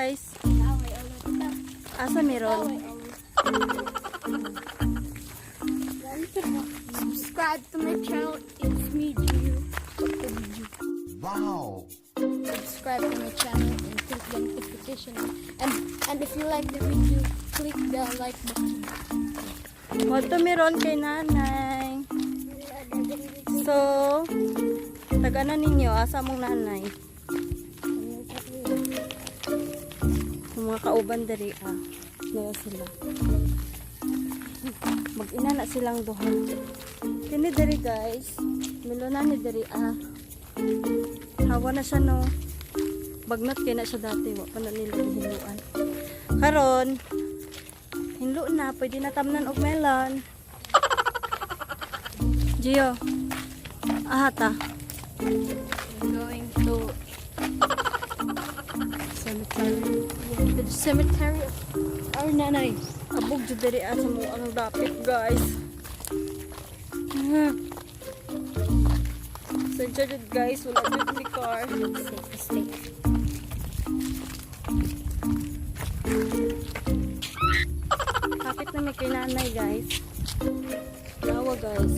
guys. Asa meron? Subscribe to my channel. It's me, Gio. Wow. Subscribe to my channel and click the notification. And if you like the video, click the like button. Moto meron kay nanay. So, taga na ninyo, asa mong nanay? Yung mga kauban dari Nila sila. Mag-ina na silang duha. Kini dari guys. Milona ni dari Hawa na siya no. Bagnot kay na siya dati. Wa pa na nila hinuan. Karon, hinlo na. Pwede na tamnan og melon. Gio. Ahata. I'm going to cemetery. The cemetery of our nanay. Abog jud diri sa mo ang dapit guys. Sadya jud guys, wala jud mi car. Safe mistake. Kapit na may kay nanay guys. Lawa guys.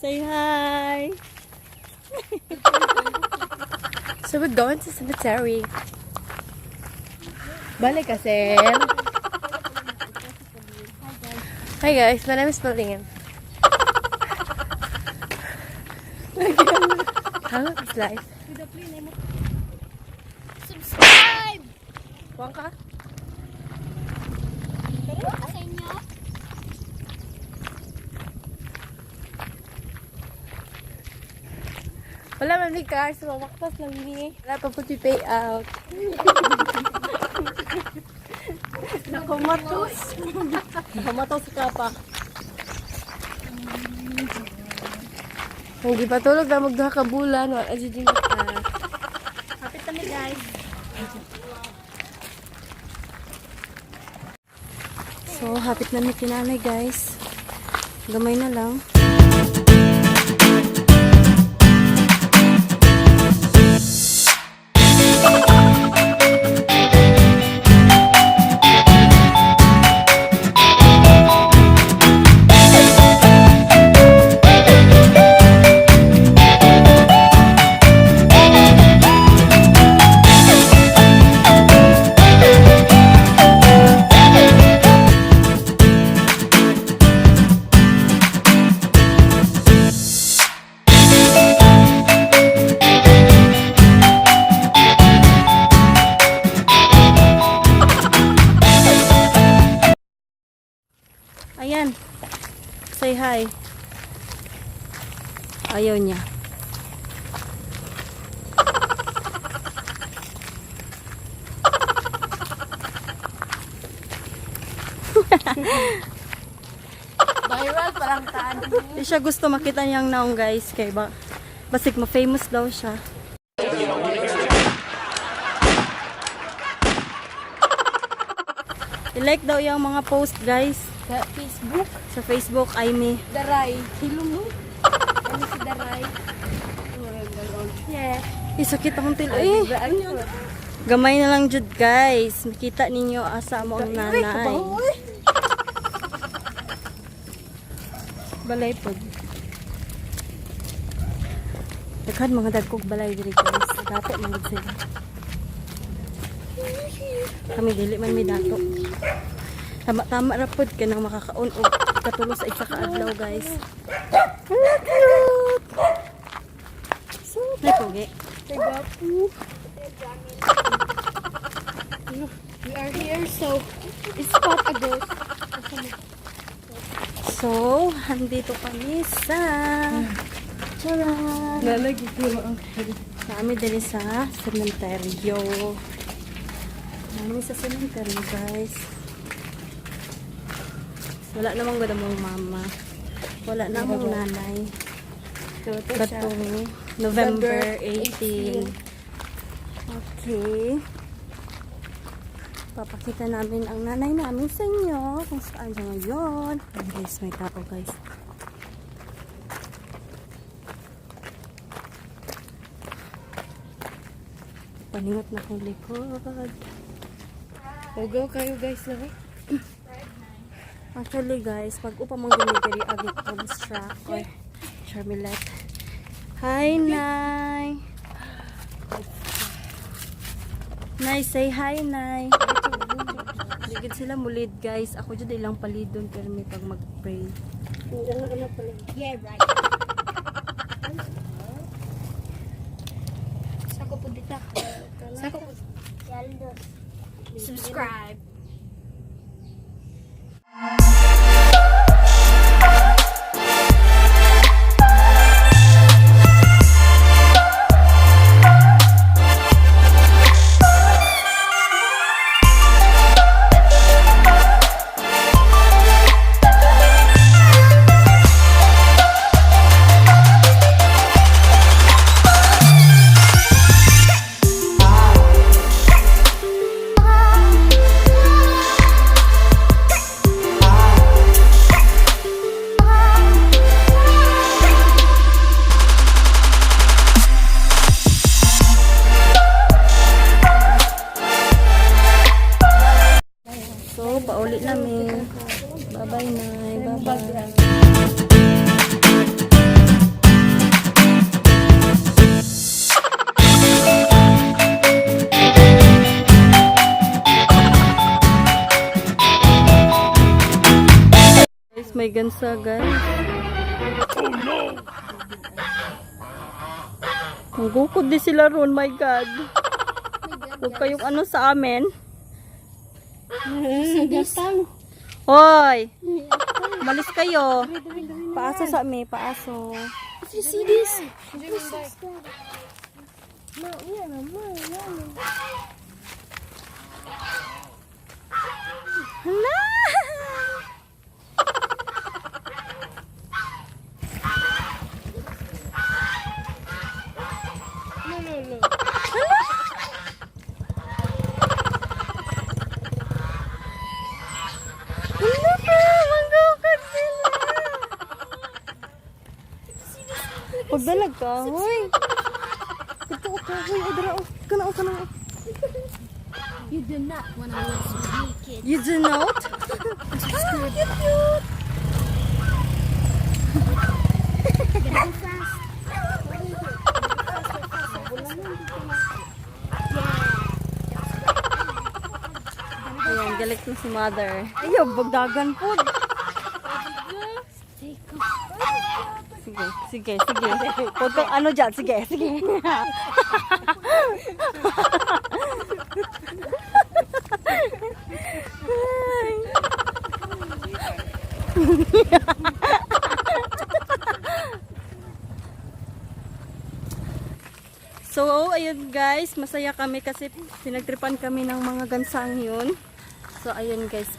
Say hi! So we're going to cemetery. Balik ka, sir. Hi guys, my name is Malin. How is life? Subscribe! Buwan ka? Pero sa inyo? Wala man may cars, mamaktas lang ni. Wala pa po si payout. Nakumatos. Nakumatos si Kapa. Hindi pa tulog na magduha ka bulan. Wala dyan ka. Kapit kami guys. So, hapit na may kinanay guys. Gamay na lang. Ayan. Say hi. Ayaw niya. Viral parang taan. Hindi siya gusto makita niyang naong guys. Kaya basig ma-famous daw siya. I-like daw yung mga post guys. Sa Facebook, Sa Facebook, Aimi. Daray. Hilong mo? Ano si Daray? Yeah. Isakit akong tilo. Gamay na lang jud guys. Makita ninyo asa mo ang nanay. Balay po. Daghan mga dagkog balay diri guys. Dato man gud sila. Kami dili man may dato. Tama rapod ka nang makakaon o katulo sa isa ka adlaw guys. Cute! So, napogi. We are here, so it's spot a ghost. So, andito kami sa Charan! Lalagi ko ang Kami dali sa sementeryo. Kami sa sementeryo guys. Wala namang ganda mong mama. Wala namang nanay. Katong November 18. Okay. Papakita namin ang nanay namin sa inyo kung saan siya ngayon. Ay guys, may tao guys. Paningot na kong likod. Go kayo guys na. Actually guys, pag upa mong gumigari agit construct or Charmilet. Hi, Nay. Nay, say hi, Nay. Ligid sila mulid guys. Ako dyan ilang palidon pero may pag mag-pray. Yeah, right. Sako po dito. Sako po. Subscribe. So, paulit namin. Bye-bye, Nay. Bye-bye. Guys, may gansa, guys. Oh, no! Manggukod din sila ron, my God. Huwag kayong ano sa amin. Hoy! Malis kayo. Paaso sa amin, paaso. If you see this, Hala! Pagdalag ka, hoy. Ito ka, hoy, adra, kana. you do not want to watch me, kid. You do not? Cute. Go fast. Ayan, galit na si mother. Ayaw, bagdagan po. Sige. Huwag kang ano dyan, sige. So, ayun guys, masaya kami kasi pinagtripan kami ng mga gansang yun. So, ayun guys,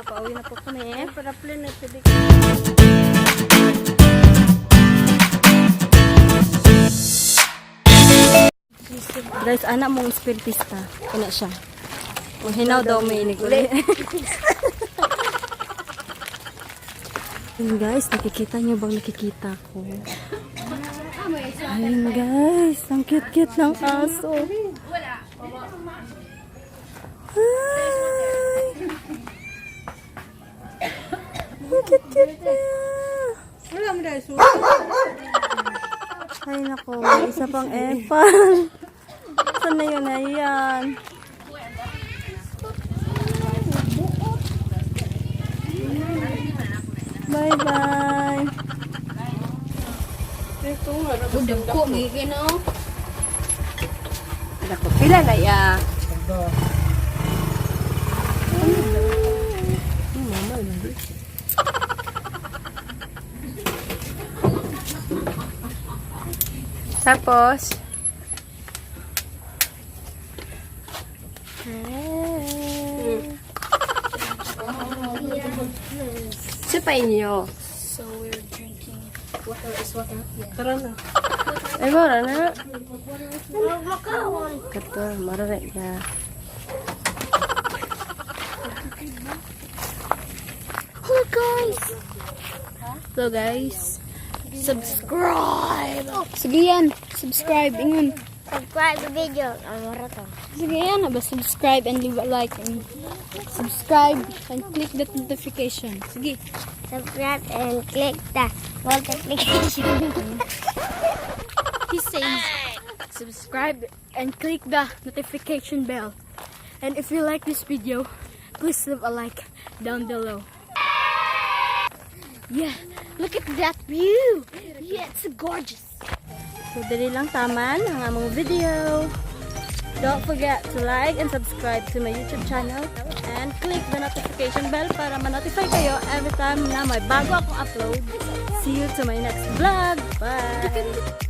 pauwi na po kami. Para plan na pwede. Guys, anak mong spiritista. Ano siya? Kung hinaw daw may inig ulit. Ayun guys, nakikita niyo bang nakikita ko? Ayun guys, ang cute-cute ng aso. Hi! Ang cute-cute niya. Ay nako, may isa pang epal. Saan na yun? Ayan. Bye-bye. Udang ko, may kino. Pila na ya? Tapos, Kasi pa inyo. So we're drinking. Water is water. Tara na. Ay, mara na. Kato, mara na ya. Hello guys. Hello guys. Subscribe. Sige yan. Subscribe. Ingon. Subscribe the video. Amara to. Sige yan. Subscribe and leave a like. And subscribe and click that notification. Sige. Subscribe and click the notification. He says subscribe and click the notification bell. And if you like this video, please leave a like down below. Yeah, look at that view. Yeah, it's gorgeous. So, dali lang taman ang among video. Don't forget to like and subscribe to my YouTube channel and click the notification bell para ma-notify kayo every time na may bago akong upload. See you to my next vlog. Bye!